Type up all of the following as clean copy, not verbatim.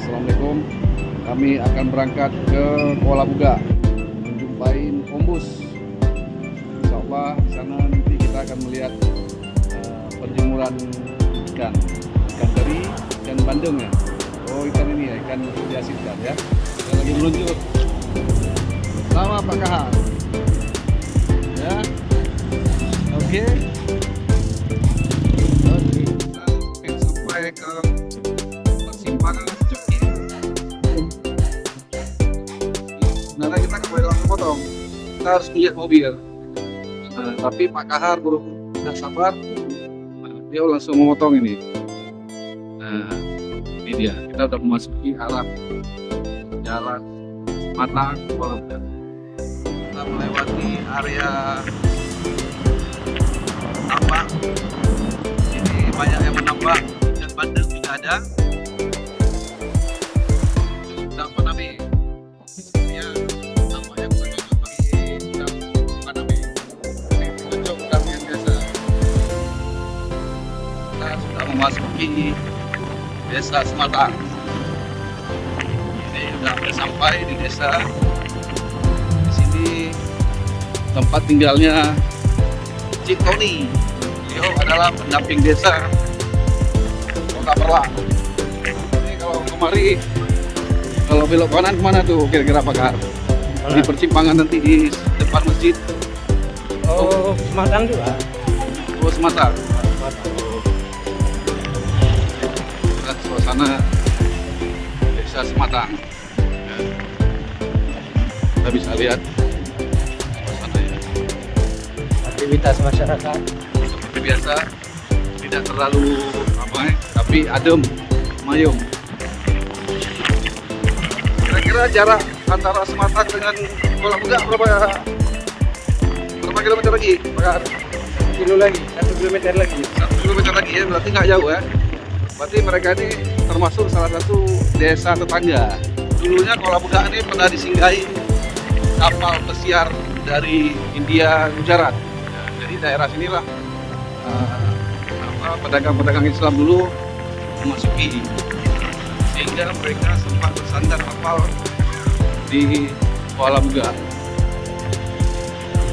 Assalamualaikum. Kami akan berangkat ke Kuala Buga menjumpai Om Bus. Insyaallah di sana nanti kita akan melihat perjemuran ikan teri, ikan bandeng ya. Oh, ikan ini ya, ikan dihasilkan ya. Kita lagi meluncur. Sama Pak Kahar. Ya. Oke. Sampai ke persimpangan Joki. Sebenarnya kita kembali langsung potong. Kita harus lihat mobil. Nah, tapi Pak Kahar baru tidak sabar. Dia langsung memotong ini. Nah, ini dia. Kita sudah memasuki arah jalan Matang Kuala Buga. Kita melewati area tambak. Ini banyak yang menambak dan bandeng juga ada. Udang Paname. Ya, namanya bukan udang Paname. Ini udang yang biasa. Kita sudah memasuki desa Sematang. Ini sudah sampai di desa. Di sini tempat tinggalnya Cik Tony. Beliau adalah pendamping desa Kota Perlak. Ini kalau kemari, kalau belok kanan kemana tuh kira-kira Pak Kahar? Di persimpangan nanti di depan masjid. Oh, Sematang juga. Oh, Sematang. Lihat suasana desa Sematang. Kita bisa lihat suasananya. Aktivitas masyarakat. Seperti biasa, tidak terlalu ramai, tapi adem, mayung. Kira-kira jarak antara Sematang dengan Kuala Buga berapa kilometer lagi, Pak Kahar? 1 kilometer lagi. 1 kilometer lagi ya, berarti nggak jauh ya. Berarti mereka ini termasuk salah satu desa tetangga. Dulunya Kuala Buga ini pernah disinggahi kapal pesiar dari India Gujarat. Jadi daerah sinilah pedagang-pedagang Islam dulu memasuki, sehingga mereka sempat bersandar kapal di Kuala Buga.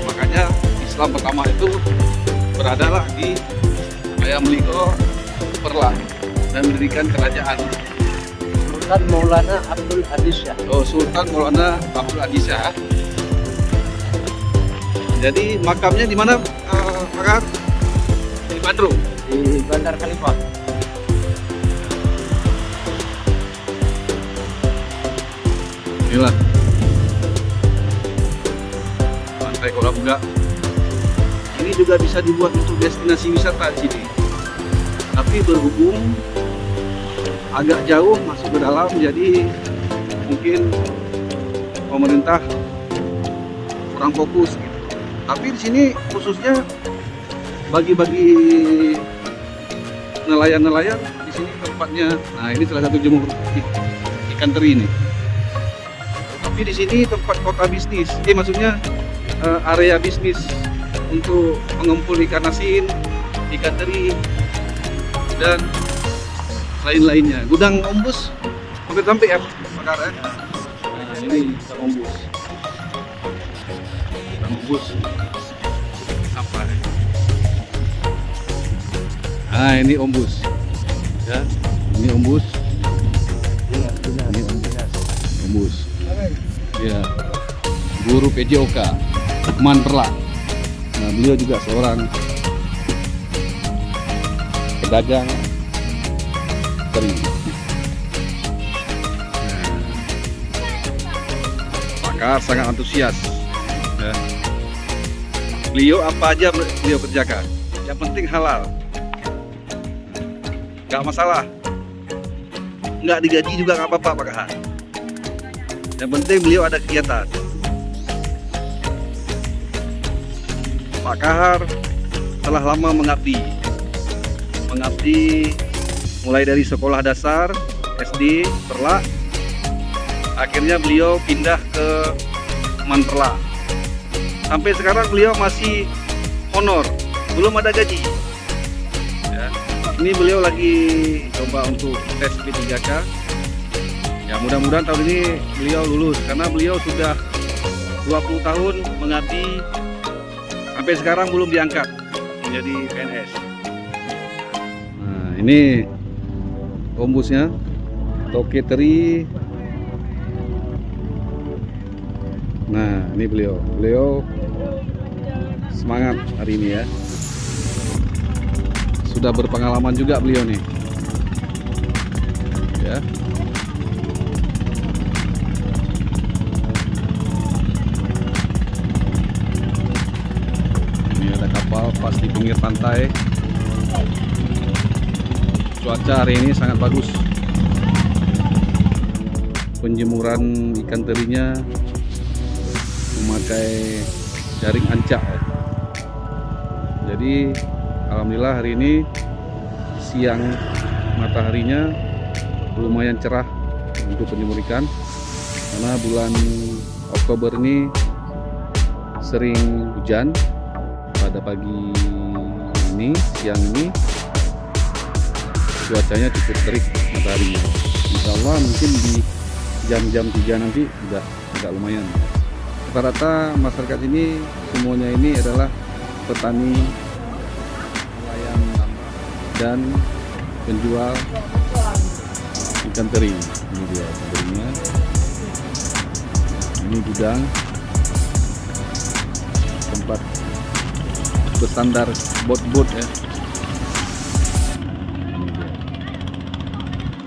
Makanya Islam pertama itu beradalah di Meliko Perlak dan mendirikan kerajaan. Sultan Maulana Abdul Aziz Shah. Oh, Sultan Maulana Abdul Aziz Shah. Jadi makamnya di mana, Pak Kahar? Di Bandung. Di Bandar Khalifah. Inilah pantai Kuala Buga. Ini juga bisa dibuat untuk destinasi wisata di sini. Tapi berhubung agak jauh masuk ke dalam, jadi mungkin pemerintah kurang fokus gitu. Tapi di sini khususnya bagi-bagi nelayan-nelayan di sini tempatnya. Nah, ini salah satu jemur ikan teri ini. Tapi di sini tempat kota bisnis. Maksudnya area bisnis untuk mengumpul ikan asin, ikan teri dan lain-lainnya. Gudang Om Bus hampir sampai ya, Pak Kahar ya. Nah, ini gudang Om Bus. Gudang Om Bus sampai. Nah, ini Om Bus. Ya, ini Om Bus. Ini Om Bus. Ya, guru PJOK Man Perlak. Nah, beliau juga seorang pedagang teri. Pak Kahar sangat antusias. Ya. Beliau apa aja beliau kerjakan, yang penting halal. Gak masalah, nggak digaji juga nggak apa-apa Pak Kahar. Yang penting beliau ada kegiatan. Pak Kahar telah lama mengabdi mulai dari sekolah dasar SD Perlak. Akhirnya beliau pindah ke Man Perlak. Sampai sekarang beliau masih honor, belum ada gaji. Ya. Ini beliau lagi coba untuk tes P3K Ya mudah-mudahan tahun ini beliau lulus karena beliau sudah 20 tahun mengabdi, sampai sekarang belum diangkat menjadi PNS. Nah, ini ombusnya Toketeri. Nah, ini beliau semangat hari ini ya. Sudah berpengalaman juga beliau nih. Ya. Ini ada kapal pas di pinggir pantai. Cuaca hari ini sangat bagus. Penjemuran ikan terinya memakai jaring ancak ya. Jadi alhamdulillah hari ini siang mataharinya lumayan cerah untuk penjemur ikan, karena bulan Oktober ini sering hujan. Pada pagi ini, siang ini cuacanya cukup terik mataharinya. Insya Allah mungkin di jam-jam 3 nanti udah agak lumayan. Rata-rata masyarakat ini semuanya ini adalah petani, nelayan dan penjual ikan teri. Ini dia terinya. Ini gudang tempat bersandar bot-bot ya.